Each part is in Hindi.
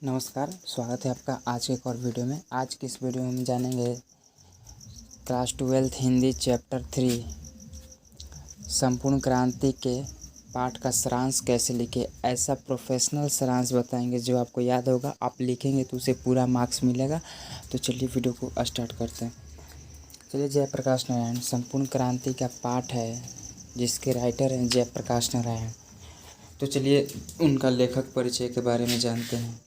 नमस्कार, स्वागत है आपका आज के एक और वीडियो में। आज की इस वीडियो में हम जानेंगे क्लास 12 हिंदी चैप्टर 3 संपूर्ण क्रांति के पाठ का सारांश कैसे लिखें। ऐसा प्रोफेशनल सारांश बताएंगे जो आपको याद होगा, आप लिखेंगे तो उसे पूरा मार्क्स मिलेगा। तो चलिए वीडियो को स्टार्ट करते हैं। चलिए, जयप्रकाश नारायण संपूर्ण क्रांति का पाठ है जिसके राइटर हैं जयप्रकाश नारायण। तो चलिए उनका लेखक परिचय के बारे में जानते हैं।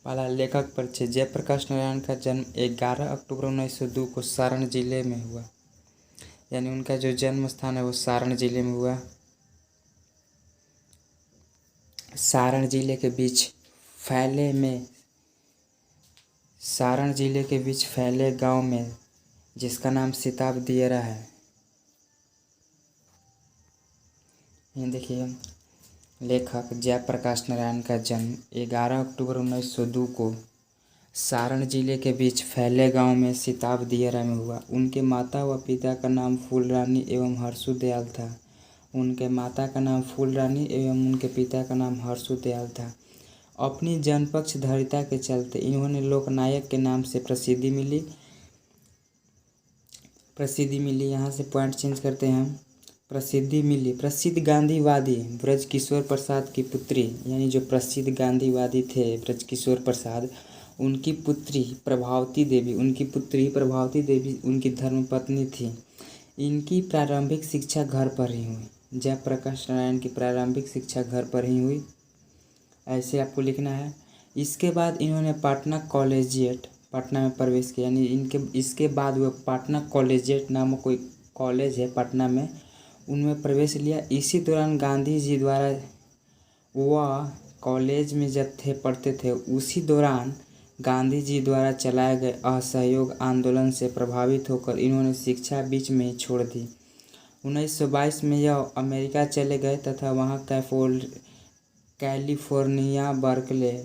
पहला लेखक परिचय। जयप्रकाश नारायण का जन्म 11 अक्टूबर 1902 को सारण जिले में हुआ, यानी उनका जो जन्म स्थान है वो सारण जिले में हुआ। सारण जिले के बीच फैले गांव में जिसका नाम सिताब दियरा है। ये देखिए, लेखक जयप्रकाश नारायण का जन्म 11 अक्टूबर 1902 को सारण जिले के बीच फैले गांव में सिताब दियरा में हुआ। उनके माता व पिता का नाम फूलरानी एवं हरसू दयाल था। उनके पिता का नाम हरसू दयाल था। अपनी जनपक्षधरिता के चलते इन्होंने लोकनायक के नाम से प्रसिद्धि मिली। यहाँ से पॉइंट चेंज करते हैं हम। प्रसिद्ध गांधीवादी ब्रजकिशोर प्रसाद की पुत्री, यानी जो प्रसिद्ध गांधीवादी थे ब्रजकिशोर प्रसाद, उनकी पुत्री प्रभावती देवी उनकी धर्मपत्नी थी। इनकी प्रारंभिक शिक्षा घर पर ही हुई। जयप्रकाश नारायण की प्रारंभिक शिक्षा घर पर ही हुई, ऐसे आपको लिखना है। इसके बाद इन्होंने पटना में प्रवेश किया, यानी इसके बाद वह पटना कॉलेजिएट नामक कोई कॉलेज है पटना में, उनमें प्रवेश लिया। इसी दौरान गांधी जी द्वारा, वह कॉलेज में जब पढ़ते थे उसी दौरान गांधी जी द्वारा चलाए गए असहयोग आंदोलन से प्रभावित होकर इन्होंने शिक्षा बीच में ही छोड़ दी। 1922 में यह अमेरिका चले गए तथा वहाँ कैलिफोर्निया, बर्कले,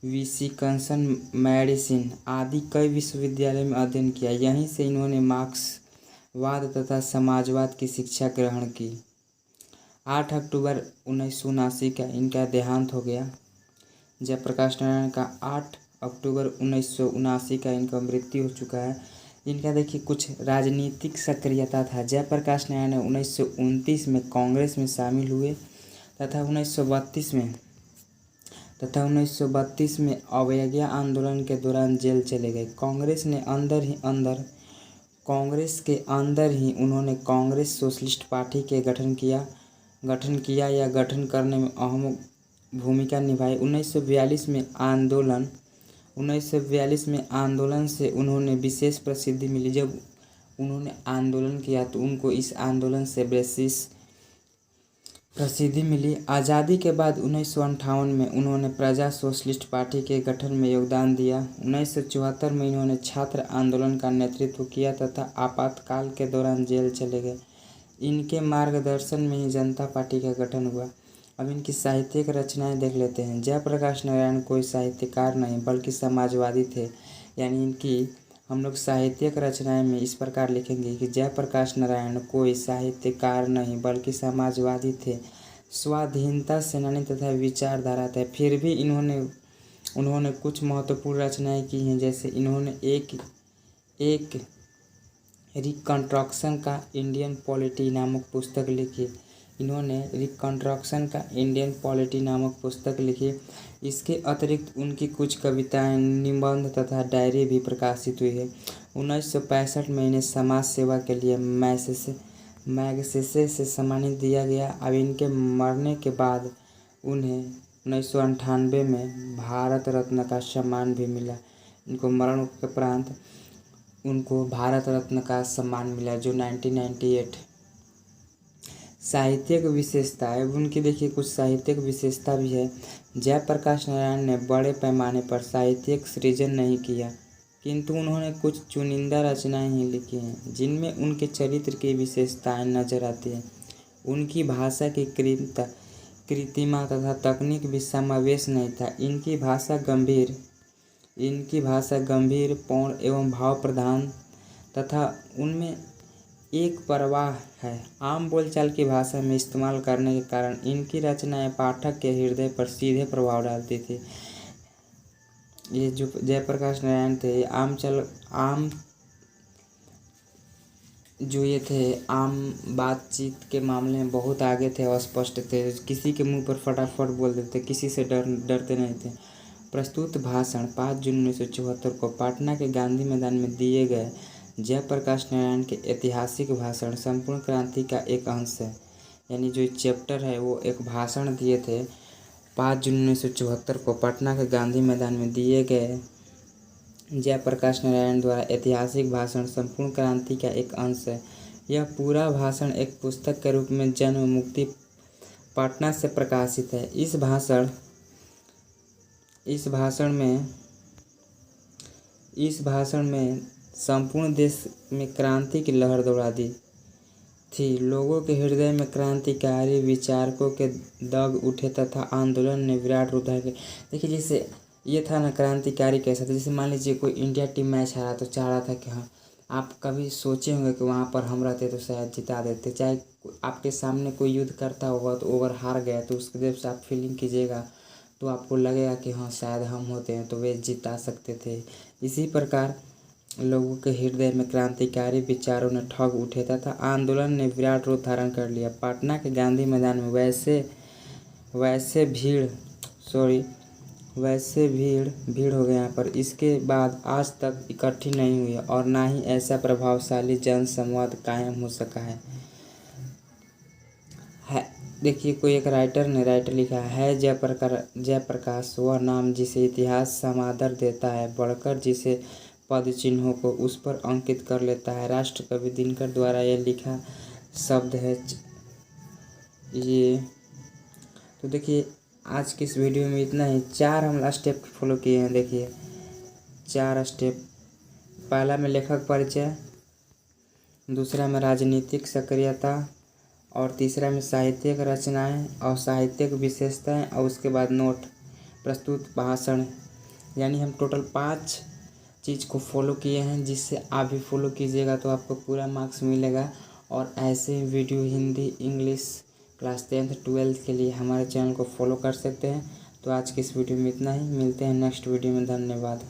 विस्कॉन्सिन, मैडिसन आदि कई विश्वविद्यालयों में अध्ययन किया। यहीं से इन्होंने मार्क्सवाद तथा समाजवाद की शिक्षा ग्रहण की। 8 अक्टूबर 1979 का इनका देहांत हो गया। जयप्रकाश नारायण का 8 अक्टूबर 1979 का इनका मृत्यु हो चुका है। इनका देखिए कुछ राजनीतिक सक्रियता था। जयप्रकाश नारायण 1929 में कांग्रेस में शामिल हुए तथा 1932 में अवज्ञा आंदोलन के दौरान जेल चले गए। कांग्रेस के अंदर ही उन्होंने कांग्रेस सोशलिस्ट पार्टी के गठन करने में अहम भूमिका निभाई। 1942 में आंदोलन से उन्होंने विशेष प्रसिद्धि मिली। जब उन्होंने आंदोलन किया तो उनको इस आंदोलन से विशेष प्रसिद्धि मिली। आज़ादी के बाद 1958 में उन्होंने प्रजा सोशलिस्ट पार्टी के गठन में योगदान दिया। 1974 में इन्होंने छात्र आंदोलन का नेतृत्व किया तथा आपातकाल के दौरान जेल चले गए। इनके मार्गदर्शन में ही जनता पार्टी का गठन हुआ। अब इनकी साहित्यिक रचनाएं देख लेते हैं। जयप्रकाश नारायण कोई साहित्यकार नहीं बल्कि समाजवादी थे, यानी इनकी हम लोग साहित्यिक रचनाएं में इस प्रकार लिखेंगे कि जयप्रकाश नारायण कोई साहित्यकार नहीं बल्कि समाजवादी थे, स्वाधीनता सेनानी तथा विचारधारा थे। फिर भी उन्होंने कुछ महत्वपूर्ण रचनाएं की हैं, जैसे इन्होंने एक रिकंस्ट्रक्शन का इंडियन पॉलिटी नामक पुस्तक लिखी। इसके अतिरिक्त उनकी कुछ कविताएं, निबंध तथा डायरी भी प्रकाशित हुई है। 1965 में इन्हें समाज सेवा के लिए मैगसेसे से सम्मानित दिया गया। अब इनके मरने के बाद उन्हें 1998 में भारत रत्न का सम्मान भी मिला। इनको मरण के उपरांत उनको भारत रत्न का सम्मान मिला, जो 1998। साहित्यिक विशेषता है उनकी, देखिए कुछ साहित्यिक विशेषता भी है। जयप्रकाश नारायण ने बड़े पैमाने पर साहित्यिक सृजन नहीं किया, किंतु उन्होंने कुछ चुनिंदा रचनाएं ही लिखी हैं जिनमें उनके चरित्र की विशेषताएं नजर आती हैं। उनकी भाषा की कृत्रिमता तथा तकनीक भी समावेश नहीं था। इनकी भाषा गंभीर, पूर्ण एवं भाव प्रधान तथा उनमें एक प्रवाह है। आम बोलचाल की भाषा में इस्तेमाल करने के कारण इनकी रचनाएं पाठक के हृदय पर सीधे प्रभाव डालती थी। ये जो जयप्रकाश नारायण थे जो ये थे आम बातचीत के मामले में बहुत आगे थे और स्पष्ट थे। किसी के मुंह पर फटाफट बोल देते, किसी से डरते नहीं थे। प्रस्तुत भाषण 5 जून 1974 को पटना के गांधी मैदान में दिए गए जयप्रकाश नारायण के ऐतिहासिक भाषण संपूर्ण क्रांति का एक अंश है। यानी जो चैप्टर है वो एक भाषण दिए थे 5 जून 1974 को पटना के गांधी मैदान में दिए गए जयप्रकाश नारायण द्वारा ऐतिहासिक भाषण संपूर्ण क्रांति का एक अंश है। यह पूरा भाषण एक पुस्तक के रूप में जन्म मुक्ति पटना से प्रकाशित है। इस भाषण में संपूर्ण देश में क्रांति की लहर दौड़ा दी थी। लोगों के हृदय में क्रांतिकारी विचारकों के दग उठे तथा आंदोलन ने विराट रूप धारण किया। देखिए जैसे ये था ना, क्रांतिकारी कैसा था, जैसे मान लीजिए कोई इंडिया टीम मैच हारा तो चाह रहा था कि हाँ, आप कभी सोचे होंगे कि वहाँ पर हम रहते तो शायद जिता देते। चाहे आपके सामने कोई युद्ध करता होगा तो ओवर हार गया तो उसके जब से आप फीलिंग कीजिएगा तो आपको लगेगा कि हाँ शायद हम होते हैं तो वे जिता सकते थे। इसी प्रकार लोगों के हृदय में क्रांतिकारी विचारों ने ठग उठे तथा आंदोलन ने विराट रूप धारण कर लिया। पटना के गांधी मैदान में वैसे भीड़ हो गया यहाँ पर इसके बाद आज तक इकट्ठी नहीं हुई और ना ही ऐसा प्रभावशाली जन संवाद कायम हो सका है। देखिए कोई एक राइटर लिखा है जयप्रकाश वह नाम जिसे इतिहास समादर देता है, बढ़कर जिसे पद चिन्हों को उस पर अंकित कर लेता है। राष्ट्र कवि दिनकर द्वारा यह लिखा शब्द है ये। तो देखिए आज की इस वीडियो में इतना ही। 4 हम स्टेप फॉलो किए हैं। देखिए 4 स्टेप। पहला में लेखक परिचय, दूसरा में राजनीतिक सक्रियता, और तीसरा में साहित्यिक रचनाएं और साहित्यिक विशेषताएं, और उसके बाद नोट प्रस्तुत भाषण। यानी हम टोटल 5 चीज़ को फॉलो किए हैं, जिससे आप भी फॉलो कीजिएगा तो आपको पूरा मार्क्स मिलेगा। और ऐसे video Hindi English class 10th 12th के लिए हमारे चैनल को फॉलो कर सकते हैं। तो आज की इस वीडियो में इतना ही। मिलते हैं नेक्स्ट वीडियो में। धन्यवाद।